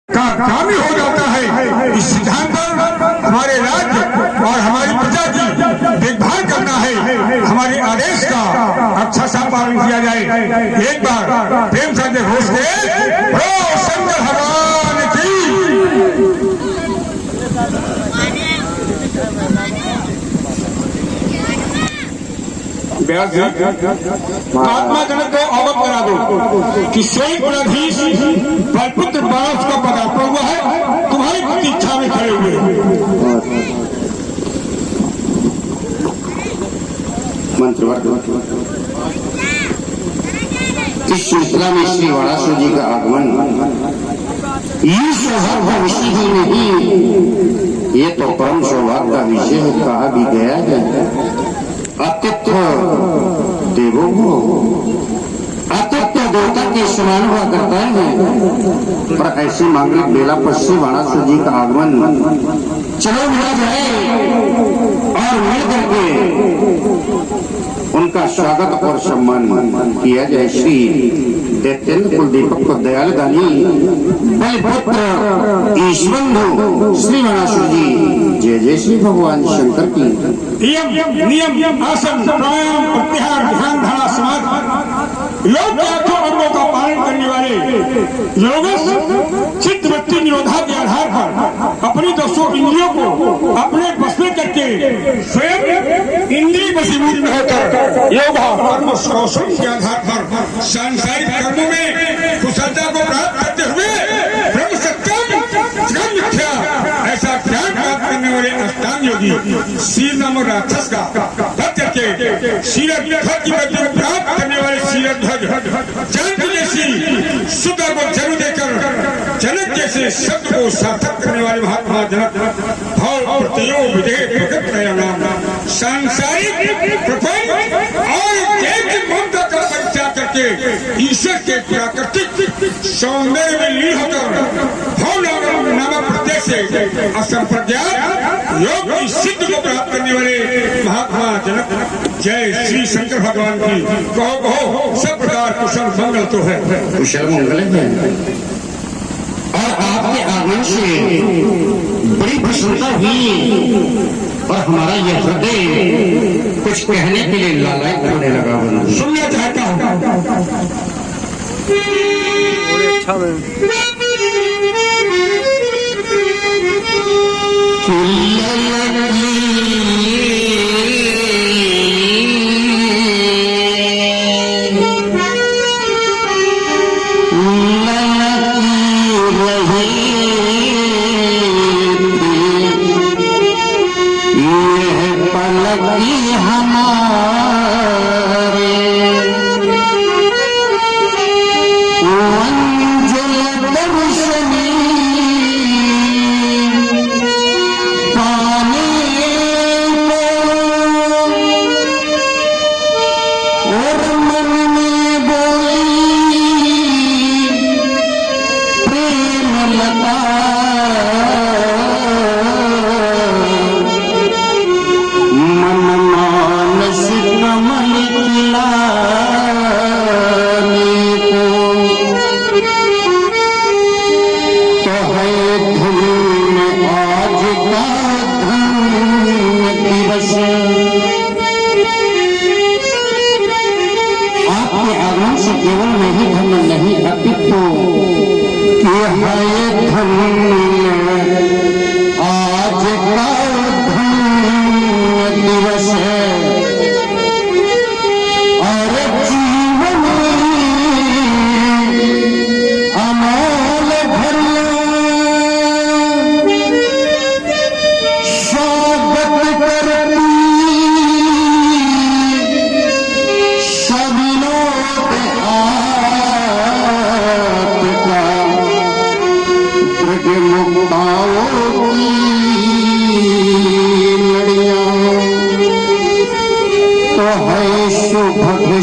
का काम ही हो जाता है। इस सिद्धांत पर हमारे राज्य और हमारी प्रजा की देखभाल करना है। हमारे आदेश का अच्छा सा पालन किया जाए। एक बार प्रेम से घोष के बोलो शंकर भगवान की। महात्मा जनक को अवगत करा दो कि स्वयं गुणाधीश बलपुत्र बारस का पदार्पण हुआ है, तुम्हारी प्रतीक्षा में खड़े हुए इस श्रृंखला में श्री वारासु जी का आगमन ये सौभाग्य विषय ही नहीं, ये तो परम सौभाग्य का विषय कहा भी गया है। अतिथ्य देवों को अतिथ्य देवता के समान हुआ करता है, पर ऐसे मांगलिक बेला पर श्री वारासु जी का आगमन चलो मिला जाए और मिल करके उनका स्वागत और सम्मान किया जाए। श्री दैत्येंद्र कुल दीपक को दयाल गानी बलपुत्र ईश्वरु श्री वारासु जी, जय जय श्री भगवान शंकर की। नियम आसन प्राणायाम प्रत्याहार ध्यान धारणा समाधि योग के आठों अंगों का पालन करने वाले योग चित्त वृत्ति निरोधा के आधार पर अपनी दोषों इंद्रियों को अपने बस में करके स्वयं इंद्रिय वशीभूत में होकर योग कर्म कौशल के आधार पर सांसारिक कर्मों में कुशलता को प्राप्त करते हुए ब्रह्म सत्यम जगत मिथ्या ऐसा ज्ञान प्राप्त करने वाले अष्टांग योगी शीर नाम राक्षस का भक्त के शीरध्वज की गति को प्राप्त करने वाले शीरध्वज जनक जैसी सुधा को जन्म देकर जनक जैसे शब्द को सार्थक करने वाले महात्मा जनक भाव प्रतियो विधेय प्रकट नया नाम सांसारिक प्रपंच और देव की ममता का परित्याग करके ईश्वर के प्राकृतिक सौंदर्य में लीन होकर भाव नामक प्रत्यय से असंप्रज्ञात योग की सिद्ध को प्राप्त करने वाले महात्मा जनक, जय श्री शंकर भगवान की। कहो कहो सब प्रकार कुशल मंगल तो है। कुशल मंगल है और आपके आगमन से बड़ी प्रसन्नता हुई और हमारा यह हृदय कुछ कहने के लिए लालायित होने लगा। सुनना चाहता हूँ।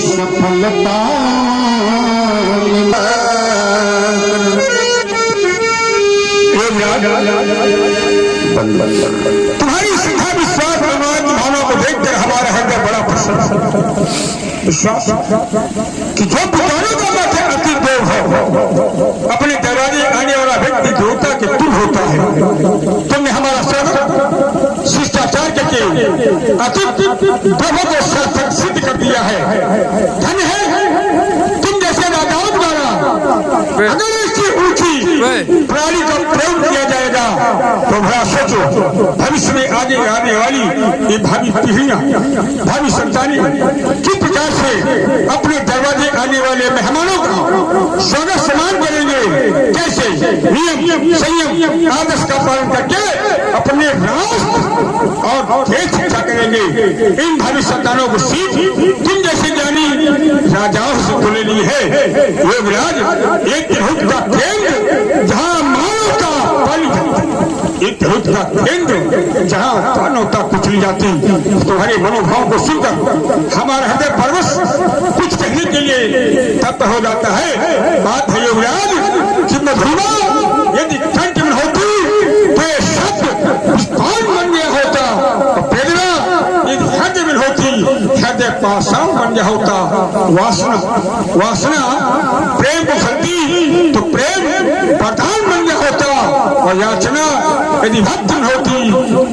सफलता तुम्हारी श्रद्धा विश्वास भावना को देखकर हमारा हृदय बड़ा प्रसन्न विश्वास कि जो पुकारों का मत अति देव है, अपने दरवाजे आने वाला व्यक्ति जो प्रभु को सार्थक सिद्ध कर दिया है। धन है तुम जैसे राजाओं द्वारा अगर इसकी ऊंची प्राणी का प्रयोग किया जाएगा तो बड़ा सोचो भविष्य में आगे आने वाली ये भावी पीढ़ियां, भावी संतानें किस प्रकार से अपने दरवाजे आने वाले मेहमानों का स्वागत सम्मान करेंगे, कैसे नियम संयम आदर्श का पालन करके अपने राष्ट्र और देश शिक्षा करेंगे। इन भावी संतानों को सीख तुम जैसे जानी राजाओं से तो लेनी है। योगराज एक हित का केंद्र जहाँ मानवता पाली जाती, एक हित का केंद्र जहाँ मानवता कुचली जाती, तुम्हारे मनोभाव को सुनकर हमारा हृदय परवश कुछ कहने के लिए तत्त हो जाता है। बात है योगराज कि मधुमा यदि कंठ में होती तो ये शब्द पुष्पान बन गया होता, और वेदना यदि हृदय में होती हृदय पाषाण बन गया होता। वासना प्रेम को फलती तो प्रेम प्रधान बन गया होता, और याचना यदि भक्त में होती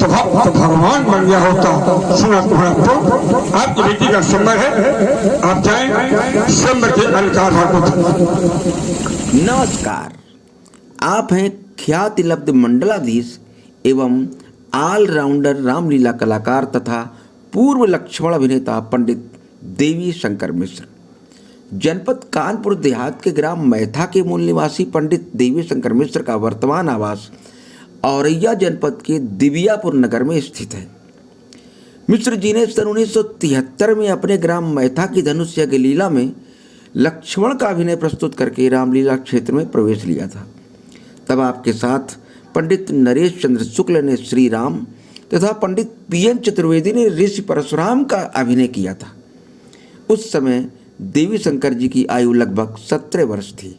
तो भक्त भगवान बन गया होता। सुना तुम्हारा पुत्र आपकी बेटी का स्वयंवर है, आप जाएं स्वयंवर के अलंकार नमस्कार, आप हैं ख्याति लब्ध मंडलाधीश एवं ऑलराउंडर रामलीला कलाकार तथा पूर्व लक्ष्मण अभिनेता पंडित देवी शंकर मिश्र। जनपद कानपुर देहात के ग्राम मैथा के मूल निवासी पंडित देवी शंकर मिश्र का वर्तमान आवास औरैया जनपद के दिव्यापुर नगर में स्थित है। मिश्र जी ने सन 1973 में अपने ग्राम मैथा की धनुष यज्ञ लीला में लक्ष्मण का अभिनय प्रस्तुत करके रामलीला क्षेत्र में प्रवेश लिया था। तब आपके साथ पंडित नरेश चंद्र शुक्ल ने श्री राम तथा पंडित पीएन चतुर्वेदी ने ऋषि परशुराम का अभिनय किया था। उस समय देवी शंकर जी की आयु लगभग 17 वर्ष थी।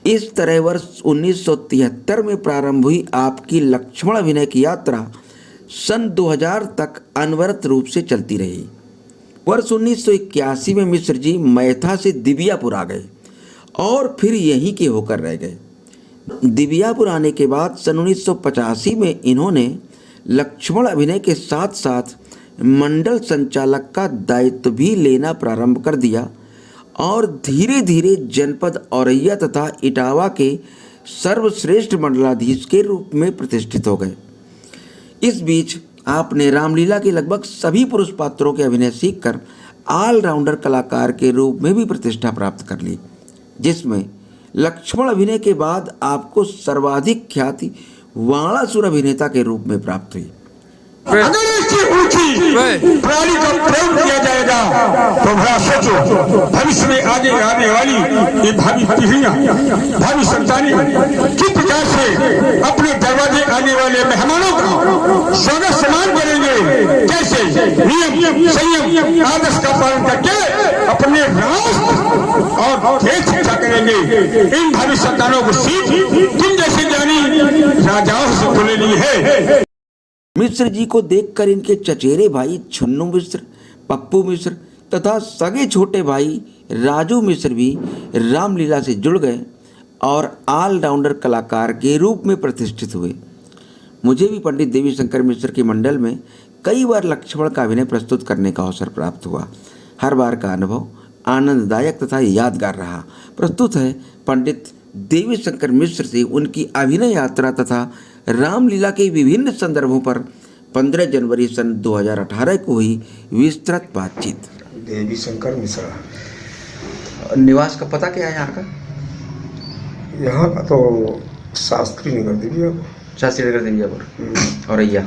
इस तरह वर्ष 1973 में प्रारंभ हुई आपकी लक्ष्मण अभिनय की यात्रा सन 2000 तक अनवरत रूप से चलती रही। वर्ष 1981 में मिश्र जी मैथा से दिव्यापुर आ गए और फिर यहीं के होकर रह गए। दिव्यापुर आने के बाद सन 1985 में इन्होंने लक्ष्मण अभिनय के साथ साथ मंडल संचालक का दायित्व भी लेना प्रारंभ कर दिया और धीरे धीरे जनपद औरैया तथा इटावा के सर्वश्रेष्ठ मंडलाधीश के रूप में प्रतिष्ठित हो गए। इस बीच आपने रामलीला के लगभग सभी पुरुष पात्रों के अभिनय सीखकर ऑलराउंडर कलाकार के रूप में भी प्रतिष्ठा प्राप्त कर ली, जिसमें लक्ष्मण अभिनय के बाद आपको सर्वाधिक ख्याति वाणासुर अभिनेता के रूप में प्राप्त हुई। अगर इसकी ऊंची प्राणी का प्रयोग किया जाएगा तो बड़ा सोचो भविष्य में आगे आने वाली ये भावी पीढ़ियां, भावी संतानें किस प्रकार से अपने दरवाजे आने वाले मेहमानों का स्वागत सम्मान करेंगे, कैसे नियम संयम आदर्श का पालन करके अपने राष्ट्र और देश शिक्षा करेंगे। इन भावी संतानों को सीख तुम जैसे जानी राजाओं से तो लेनी है। मिश्र जी को देखकर इनके चचेरे भाई छुन्नू मिश्र, पप्पू मिश्र तथा सगे छोटे भाई राजू मिश्र भी रामलीला से जुड़ गए और ऑलराउंडर कलाकार के रूप में प्रतिष्ठित हुए। मुझे भी पंडित देवी शंकर मिश्र के मंडल में कई बार लक्ष्मण का अभिनय प्रस्तुत करने का अवसर प्राप्त हुआ। हर बार का अनुभव आनंददायक तथा यादगार रहा। प्रस्तुत है पंडित देवी शंकर मिश्र से उनकी अभिनय यात्रा तथा रामलीला के विभिन्न संदर्भों पर 15 जनवरी सन 2018 को हुई विस्तृत बातचीत। देवी शंकर मिश्रा। निवास का पता क्या है यहाँ का? यहाँ का तो शास्त्री नगर दिव्यापुर। शास्त्री नगर दिव्यापुर औरैया।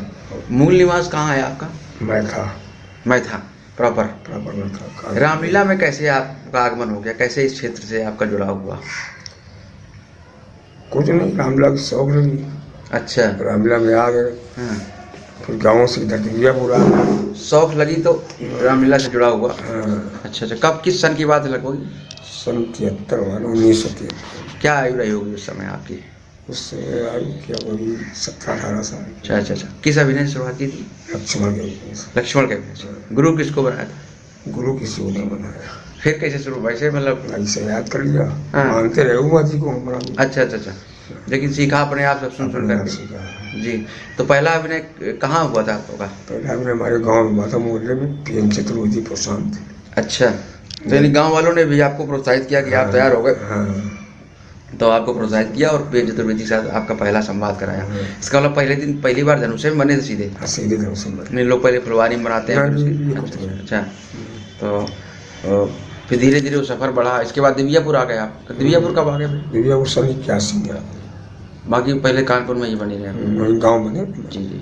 मूल निवास कहाँ है आपका? मैथा प्रॉपर मैथा। रामलीला में कैसे आपका आगमन हो गया? कैसे इस क्षेत्र से आपका जुड़ाव हुआ? कुछ नहीं, रामलीला की शौक लगी। अच्छा, रामलीला में आ गए। हाँ। फिर गाँव से इधर दिव्यापुर आ गए। शौक लगी तो रामलीला से जुड़ा हुआ। हाँ। अच्छा, कब किस सन की बात है लगभग? सन 1973। क्या आयु रही होगी उस समय आपकी? उससे आयु क्या होगी 17-18 साल। अच्छा। किस अभिनय से शुरुआत की थी? लक्ष्मण के अभिनय से। गुरु किसको बनाया था? गुरु किसी को नहीं बनाया। फिर कैसे शुरू? वैसे मतलब ऐसे याद कर लिया। हाँ। मानते रहे उमा जी को हमारा। अच्छा। लेकिन सीखा अपने आप सब सुन सुन अपने आप करके। सीखा। जी, तो पहला अभिनय कहाँ हुआ था आपका? पहले हमने हमारे गांव में हुआ था, मोहल्ले में, पीएम चतुर्वेदी प्रशांत। अच्छा, तो यानी गांव वालों ने भी आपको प्रोत्साहित किया कि आप तैयार हो गए, हाँ, तो आपको प्रोत्साहित किया और पीएम चतुर्वेदी के साथ आपका पहला संवाद कराया। इसका मतलब पहले दिन पहली बार धनुष में बने थे सीधे? सीधे ढंग से बने। नहीं, लोग पहले फुलवारी में बनाते हैं। नहीं, ये कुछ नहीं। अच्छा, तो फिर धीरे धीरे वो सफर बढ़ा। इसके बाद दिव्यापुर आ गए आप। तो दिव्यापुर कब आ गए फिर? दिव्या वो सन 81 में बाकी पहले कानपुर में ही बनी रहे। वही गाँव बने। जी जी।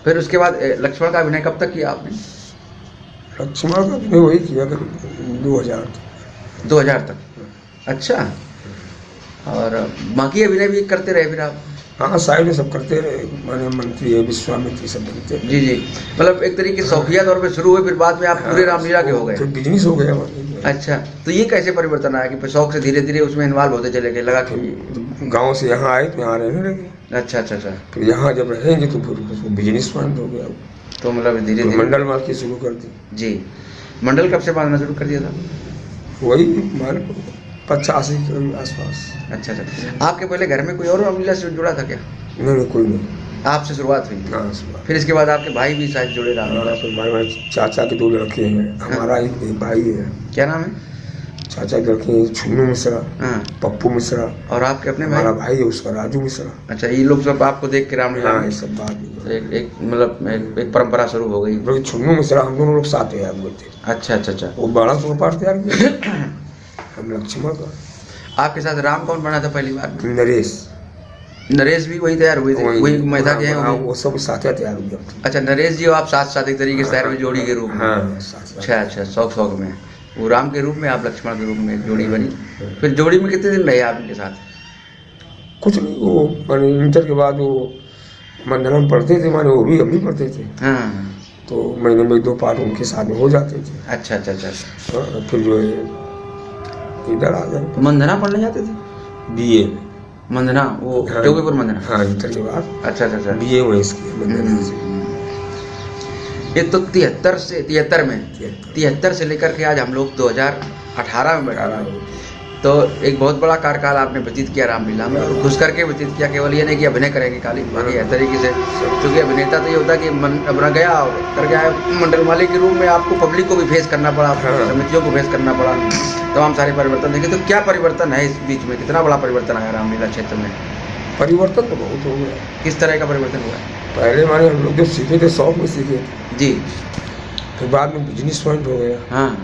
फिर उसके बाद लक्ष्मण का अभिनय कब तक किया आपने? लक्ष्मण का भी वही किया करीब 2000 2000 तक। अच्छा, और बाकी अभिनय भी करते रहे फिर आप? हाँ, साइड में सब करते रहे, माने मंत्री है, विश्वामित्री, सब बनते रहे। जी जी, मतलब एक तरीके से शौकिया तौर पे शुरू हुए, फिर बाद में आप पूरे रामलीला के हो गए। फिर बिजनेस हो गया हमारे। अच्छा, तो ये कैसे परिवर्तन आया कि शौक से धीरे धीरे उसमें इन्वॉल्व होते चले गए? लगा कि गांव से यहाँ आए तो यहाँ रहने लगे। अच्छा अच्छा अच्छा, फिर यहाँ जब रहेंगे तो फिर बिजनेस पॉइंट हो गया। तो मतलब धीरे तो धीरे मंडल मार्केट शुरू कर दी। जी। मंडल कब से बांधना शुरू कर दिया था? वही मान 85 के आसपास। अच्छा अच्छा, आपके पहले घर में कोई और रामलीला से जुड़ा था क्या? नहीं, कोई नहीं। आपसे शुरुआत हुई? हाँ, सुबह। फिर इसके बाद आपके भाई भी शायद जुड़े रामलीला से? फिर हमारे चाचा के 2 लड़के हैं, हमारा एक भाई है। क्या नाम है? चाचा के लड़के हैं छुन्नू मिश्रा, हाँ, पप्पू मिश्रा। और आपके अपने भाई? हमारा भाई है उसका राजू मिश्रा। अच्छा, ये लोग सब आपको देख के रामलीला हाँ, में ये सब बात एक मतलब एक परंपरा शुरू हो गई। है। छुन्नू मिश्रा हम दोनों लोग साथ तैयार हुए थे। अच्छा अच्छा अच्छा, वो बड़ा सुपार तैयार किया, हम लक्ष्मण का। आपके साथ राम कौन बना था पहली बार? नरेश। नरेश भी वही तैयार हुए थे? वही मैदा के हैं हाँ, वो भी? वो सब साथ तैयार हुए। अच्छा, नरेश जी आप साथ साथ एक तरीके से शहर में जोड़ी के रूप में? हाँ, साथ। अच्छा अच्छा, शौक शौक में वो राम के रूप में, आप लक्ष्मण के रूप में एक जोड़ी बनी। फिर जोड़ी में कितने दिन रहे आप इनके साथ? कुछ नहीं, वो माने इंटर के बाद वो मंडलम में पढ़ते थे, माने वो भी हम भी पढ़ते थे, हाँ, तो महीने में 2 पार्ट उनके साथ में हो जाते थे। अच्छा अच्छा अच्छा। हाँ, फिर जो है इधर आ गए मंदना पढ़ने जाते थे? बीए में। मंदना, वो हाँ। टोकेपुर मंदना? हाँ, इंटर के बाद अच्छा अच्छा अच्छा। बीए वहीं इसकी मंडल से। ये तो 73 से लेकर के आज हम लोग 2018 में बैठा रहे। तो एक बहुत बड़ा कार्यकाल आपने व्यतीत किया रामलीला में, और घुस करके व्यतीत किया। केवल ये नहीं कि अभिनय करेंगे खाली, बाकी इस तरीके से, क्योंकि अभिनेता तो ये होता है कि अपना गया कर गया मंडल मालिक के रूप में, आपको पब्लिक को भी फेस करना पड़ा, समितियों को फेस करना पड़ा, तमाम सारे परिवर्तन देखे। तो क्या परिवर्तन है इस बीच में? कितना बड़ा परिवर्तन आया रामलीला क्षेत्र में? परिवर्तन तो बहुत हो गया। किस तरह का परिवर्तन हुआ? पहले माने हम लोग जब सीखे थे शौक में सीखे थे, जी, फिर बाद में बिजनेस पॉइंट हो गया, हाँ,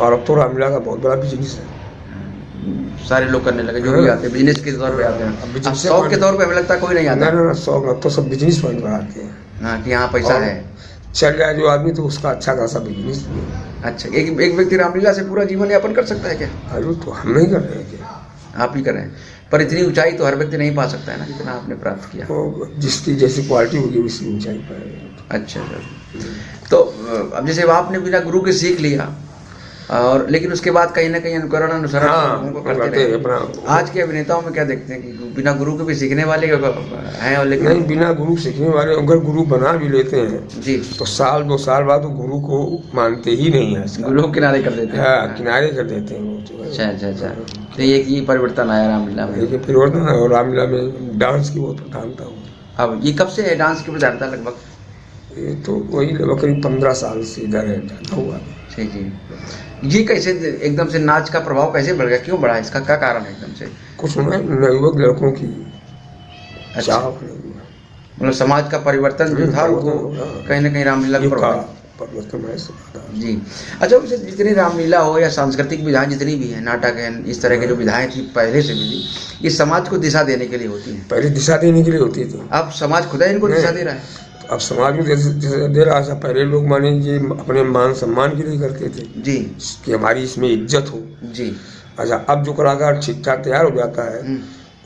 और अब तो रामलीला का बहुत बड़ा बिजनेस है। सारे लोग करने लगे, जो भी आते हैं बिजनेस के तौर पे आते हैं। अब शौक के तौर पे हमें लगता है कोई नहीं आता। ना, शौक अब तो सब बिजनेस पॉइंट बनाते हैं। हाँ, कि यहाँ पैसा है, चल जाए जो आदमी तो उसका अच्छा खासा बिजनेस भी है। अच्छा, एक व्यक्ति रामलीला से पूरा जीवन यापन कर सकता है क्या? अरे तो हम नहीं कर रहे हैं क्या? आप ही कर रहे हैं, पर इतनी ऊंचाई तो हर व्यक्ति नहीं पा सकता है ना, जितना आपने प्राप्त किया। तो जिसकी जैसी क्वालिटी होगी वैसी ऊंचाई पाएगा। अच्छा अच्छा, तो अब जैसे आपने बिना गुरु के सीख लिया, और लेकिन उसके बाद कहीं ना कहीं अनुकरण अनुसरण हाँ, उनको करते करते रहे। अपना। आज के अभिनेताओं में क्या देखते हैं कि बिना गुरु के भी सीखने वाले हैं, और लेकिन नहीं, बिना गुरु सीखने वाले अगर गुरु बना भी लेते हैं जी, तो साल 2 साल बाद वो गुरु को मानते ही नहीं है। लोग किनारे कर देते हैं। हाँ, किनारे कर देते हैं वो तो। अच्छा अच्छा अच्छा, तो ये परिवर्तन आया रामलीला में। लेकिन परिवर्तन है, और रामलीला में डांस की बहुत प्रधानता हो। अब ये कब से है डांस की प्रधानता? लगभग ये तो वही लगभग करीब 15 साल से इधर है, ज़्यादा हुआ। ठीक जी। ये कैसे एकदम से नाच का प्रभाव कैसे बढ़ गया? क्यों बढ़ा? इसका क्या कारण है एकदम से? कुछ नवयुवक लड़कों की अच्छा, चाह, मतलब समाज का परिवर्तन जो था वो कहीं ना कहीं रामलीला का प्रभाव। परिवर्तन है जी। अच्छा, वैसे जितनी रामलीला हो या सांस्कृतिक विधाएं जितनी भी है, नाटक है, इस तरह की जो विधाएं थी पहले से भी, ये समाज को दिशा देने के लिए होती हैं। पहले दिशा देने के लिए होती थी। अब समाज खुदा इनको दिशा दे रहा है। अब समाज में जैसे दे रहा था, पहले लोग माने ये अपने मान सम्मान के लिए करते थे जी, कि हमारी इसमें इज्जत हो। जी। अच्छा, अब जो कलाकार ठीक ठाक तैयार हो जाता है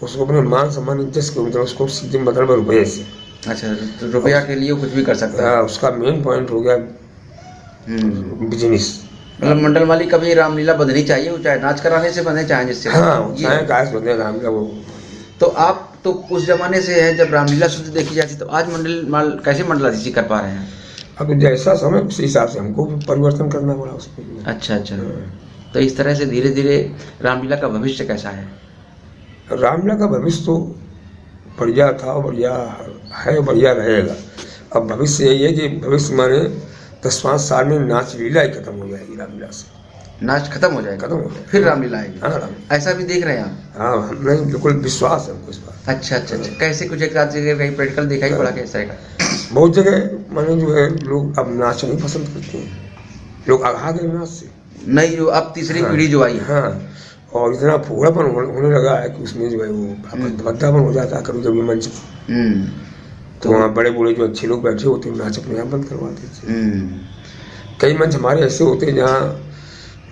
उसको अपने मान सम्मान इज्जत के मतलब उसको सीधे मतलब रुपये से। अच्छा, तो रुपया के लिए कुछ भी कर सकता है। उसका मेन पॉइंट हो गया बिजनेस। मतलब मंडल मालिक कभी रामलीला बंधनी चाहिए, वो चाहे नाच कराने से बंधे, चाहे जिससे। हाँ, चाहे गायस बंधे रामलीला वो। तो आप तो उस जमाने से है जब रामलीला शुद्ध देखी जाती, तो आज कैसे मंडलाधीशी कर पा रहे हैं? अब जैसा समय उस हिसाब से हमको भी परिवर्तन करना पड़ा उसमें। अच्छा अच्छा, तो इस तरह से धीरे धीरे रामलीला का भविष्य कैसा है? रामलीला का भविष्य तो बढ़िया था, बढ़िया है, बढ़िया रहेगा। अब भविष्य यही है कि भविष्य माने 10-5 साल में नाच लीला ही खत्म हो जाएगी, रामलीला से नाच खत्म हो जाएगा, खत्म हो जाएगा, फिर रामलीला आएगी। हाँ रामलीला। ऐसा भी देख रहे हैं आप? हाँ हम नहीं, बिल्कुल विश्वास है हमको इस बात। अच्छा अच्छा अच्छा, कैसे कुछ एक आध जगह कहीं प्रैक्टिकल दिखाई पड़ा कैसा है? बहुत जगह माने जो है लोग अब नाच नहीं पसंद करते हैं, लोग आगा गए नाच से। नहीं, जो अब तीसरी पीढ़ी जो आई है, हाँ, और इतना फूहड़ापन होने लगा है कि उसमें जो है वो भद्दापन हो जाता है कभी कभी मंच पर। तो वहाँ बड़े बूढ़े जो अच्छे लोग बैठे होते हैं नाच अपने आप बंद करवा देते हैं। कई मंच हमारे ऐसे होते हैं जहाँ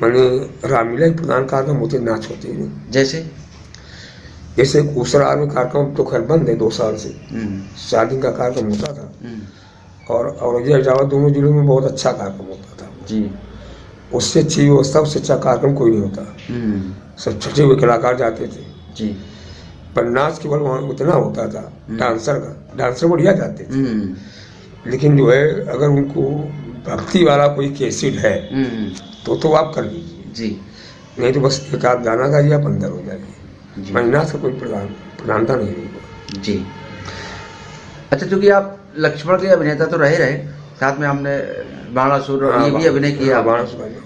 माने रामलीला के प्रधान कार्यक्रम होते, नाच होते हैं। जैसे उसरार में कार्यक्रम तो खैर बंद है 2 साल से, 4 दिन का कार्यक्रम होता था। और औरैया इटावा दोनों जिलों में बहुत अच्छा कार्यक्रम होता था जी। उससे अच्छी व्यवस्था, उससे अच्छा कार्यक्रम कोई नहीं होता। सब छठे हुए कलाकार जाते थे जी। पर नाच केवल वहाँ उतना होता था, डांसर बढ़िया जाते थे। लेकिन जो है अगर उनको भक्ति वाला कोई कैसेट है तो आप कर लीजिए जी, नहीं तो बस एक आध गाना गाइए, आप अंदर हो जाइए। नाच का कोई प्रधानता नहीं है जी। अच्छा, चूंकि आप लक्ष्मण के अभिनेता तो रहे, साथ में हमने बाणासुर और ये भी अभिनय किया,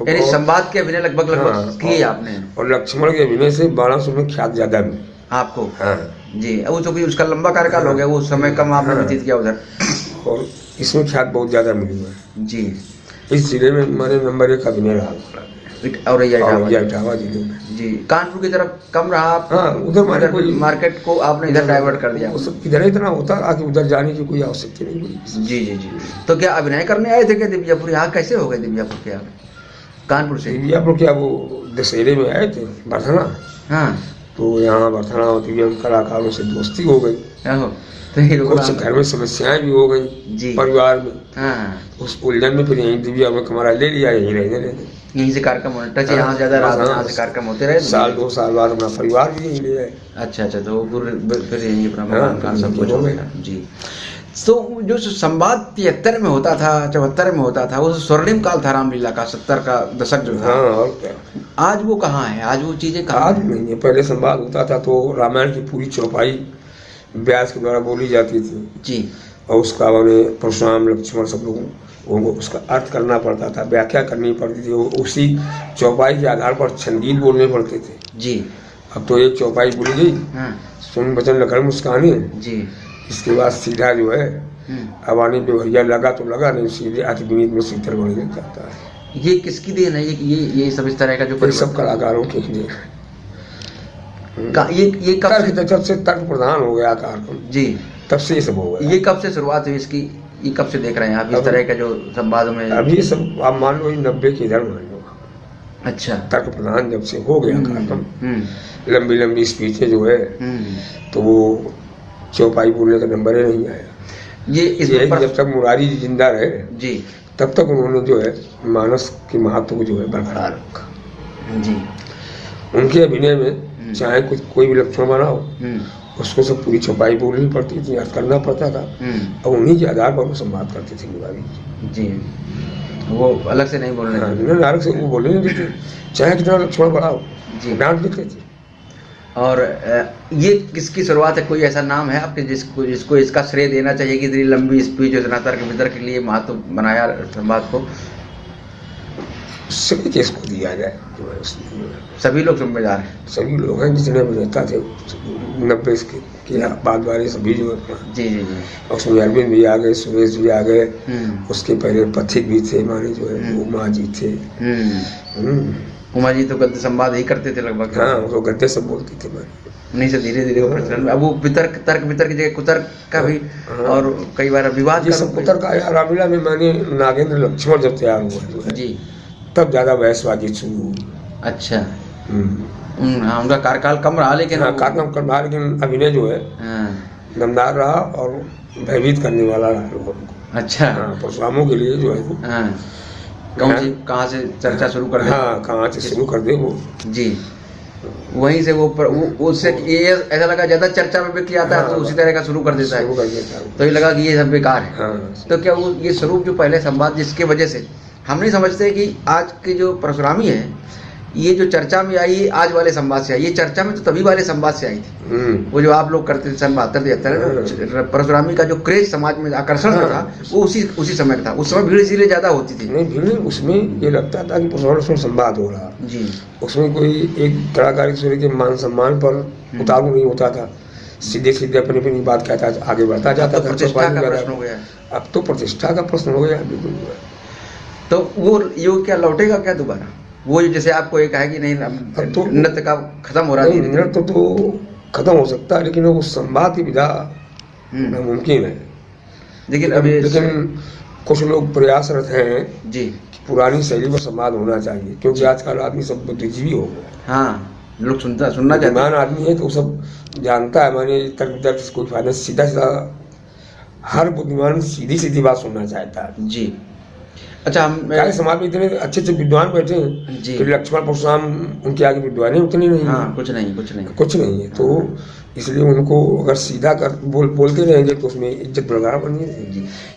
यानी संवाद के अभिनय लगभग किए आपने। और लक्ष्मण के अभिनय से बाणासुर में ख्यात ज्यादा मिली आपको। हाँ जी, वो चूंकि उसका लंबा कार्यकाल हो गया, वो समय कम आपने व्यतीत किया उधर, और इसमें ख्यात बहुत ज्यादा मिली है जी। इस जिले में हमारे नंबर 1 अभिनय रहा औरैया इटावा जिले में जी। कानपुर की तरफ कम रहा आप? हाँ, उधर कोई मार्केट को आपने इधर डाइवर्ट कर दिया। इधर इतना होता कि उधर जाने की कोई आवश्यकता नहीं पड़ी जी जी जी। तो क्या अभिनय करने आए थे क्या दिव्यापुर? यहाँ कैसे हो गए दिव्यापुर के? आप कानपुर से? दिव्यापुर क्या वो दशहरे में आए थे बरथना। हाँ, तो यहाँ बरथना और दिव्या कलाकारों से दोस्ती हो गई, तो कुछ घर में समस्याएं भी हो गई परिवार में। हाँ, उस उलझन में फिर यहीं दिव्या में कमरा ले लिया, यहीं रहने लगे। यहीं से कार्यक्रम होने टच, यहाँ ज्यादा यहाँ से कार्यक्रम होते रहे। 1-2 साल बाद अपना परिवार भी यहीं ले आए। अच्छा अच्छा, तो फिर यहीं अपना सब कुछ हो गया जी। तो जो संवाद 73 में होता था, 74 में होता था, वो स्वर्णिम काल था रामलीला का, 70 का दशक जो था। हाँ, और क्या आज वो कहाँ है? आज वो चीजें कहाँ? आज नहीं है। पहले संवाद होता था तो रामायण की पूरी चौपाई व्यास के द्वारा बोली जाती थी जी, और उसका उन्हें परशुराम लक्ष्मण सब लोगों को उसका अर्थ करना पड़ता था, व्याख्या करनी पड़ती थी। उसी चौपाई के आधार पर छंदील बोलने पड़ते थे जी। अब तो एक चौपाई बोली गई, सुन बचन लखड़ मुस्कानी जी, इसके बाद सीधा जो है अवानी व्यवहारिया लगा तो लगा, नहीं सीधे अतिविनीत में सीतर बढ़ने जाता है। ये किसकी देन है? ये सब इस तरह का जो सब कलाकारों के लिए ये जब से तर्क प्रधान हो गया कार्यक्रम जी, तब से ये सब हो गया। ये कब से शुरुआत हुई इसकी? ये कब से देख रहे हैं आप इस तरह का जो संवाद में? अभी सब आप मान लो 90 के इधर मान लो। अच्छा, तर्क प्रधान जब से हो गया कार्यक्रम, लंबी लंबी स्पीचें जो है, तो वो चौपाई बोलने का नंबर ही नहीं आया। ये जब तक मुरारी जी जिंदा रहे जी, तब तक उन्होंने जो है मानस के महत्व को जो है बरकरार रखा जी। उनके अभिनय में चाहे कुछ कोई भी लक्षण बनाओ, उसको सब पूरी चौपाई बोलनी पड़ती थी, याद करना पड़ता था, और उन्हीं के आधार पर वो संवाद करते थे मुरारी जी। वो अलग से नहीं बोलने, अलग से वो बोलने नहीं देते, चाहे कितना लक्षण बढ़ाओ जी, डांट देते थे। और ये किसकी शुरुआत है? कोई ऐसा नाम है आपके जिसको इसका श्रेय देना चाहिए कि इतनी लंबी स्पीच इतना तर्क वितर्क के लिए महत्व बनाया संवाद को? सभी केस को दिया जाए, सभी लोग जिम्मेदार हैं, सभी लोग हैं जितने अभिनेता थे 90 के बाद वाले सभी जो जी जी जी। उसमें अरविंद भी आ गए, सुरेश भी आ गए, उसके पहले पथिक भी थे हमारे जो है, उमा जी थे। उमा जी तो गद्य संवाद ही करते थे लगभग। हाँ, वो गद्य सब बोलती थे। उन्हीं से धीरे धीरे अब वो तर्क वितर्क की जगह कुतर्क का भी, और कई बार विवाद ये सब कुतर्क आया। रामलीला में मैंने नागेंद्र लक्ष्मण जब तैयार हुआ जी, तब ज्यादा बहसबाजी शुरू हुई। अच्छा, उनका कार्यकाल कम रहा, लेकिन कार्यकाल कम रहा, लेकिन अभिनय जो है दमदार रहा और भयभीत करने वाला रहा लोगों को। अच्छा, परशुरामों के लिए जो है कहाँ से चर्चा शुरू कर दे? हाँ, कहाँ से शुरू कर दे वो जी, वहीं से वो उससे ये ऐसा लगा ज्यादा चर्चा में व्यक्ति आता है तो उसी तरह का शुरू कर देता है, तो ये लगा कि ये सब बेकार है। तो क्या वो ये स्वरूप जो पहले संवाद जिसके वजह से हम नहीं समझते कि आज के जो परशुरामी है ये जो चर्चा में आई आज वाले संवाद से आई, ये चर्चा में तो तभी वाले संवाद से आई थी। वो जो आप लोग करते थे सन 72-73, परशुरामी का जो क्रेज समाज में आकर्षण था वो उसी समय का था। उस समय भीड़ इसीलिए ज्यादा होती थी। नहीं, भीड़ उसमें ये लगता था कि परशुराम संवाद हो रहा जी, उसमें कोई एक कलाकार सूर्य के मान सम्मान पर उतारू नहीं होता था, सीधे सीधे अपनी अपनी बात कहता आगे बढ़ता जाता था। प्रतिष्ठा का प्रश्न हो गया। अब तो प्रतिष्ठा का प्रश्न हो गया, बिल्कुल। तो वो योग क्या लौटेगा क्या दोबारा? वो जैसे आपको एक है कि नहीं अब तो नृत्य का खत्म हो रहा है, नृत्य तो खत्म हो सकता है, लेकिन वो संवाद की विधा नामुमकिन है। लेकिन कुछ लोग प्रयासरत हैं जी कि पुरानी शैली पर संवाद होना चाहिए, क्योंकि आजकल आदमी सब बुद्धिजीवी हो गए। हाँ, लोग सुनना चाहते हैं। बुद्धिमान आदमी है तो सब जानता है, माने तर्क वितर्क से कोई फायदा, सीधा सीधा हर बुद्धिमान सीधी सीधी बात सुनना चाहता है जी। अच्छा, क्या समाज में इतने अच्छे अच्छे विद्वान बैठे हैं जी। कि लक्ष्मण परशुराम उनके आगे विद्वान उतनी नहीं हाँ, है। कुछ नहीं है। तो इसलिए उनको अगर सीधा कर बोलते रहेंगे तो उसमें इज्जत बरकरार बनी रहेगी।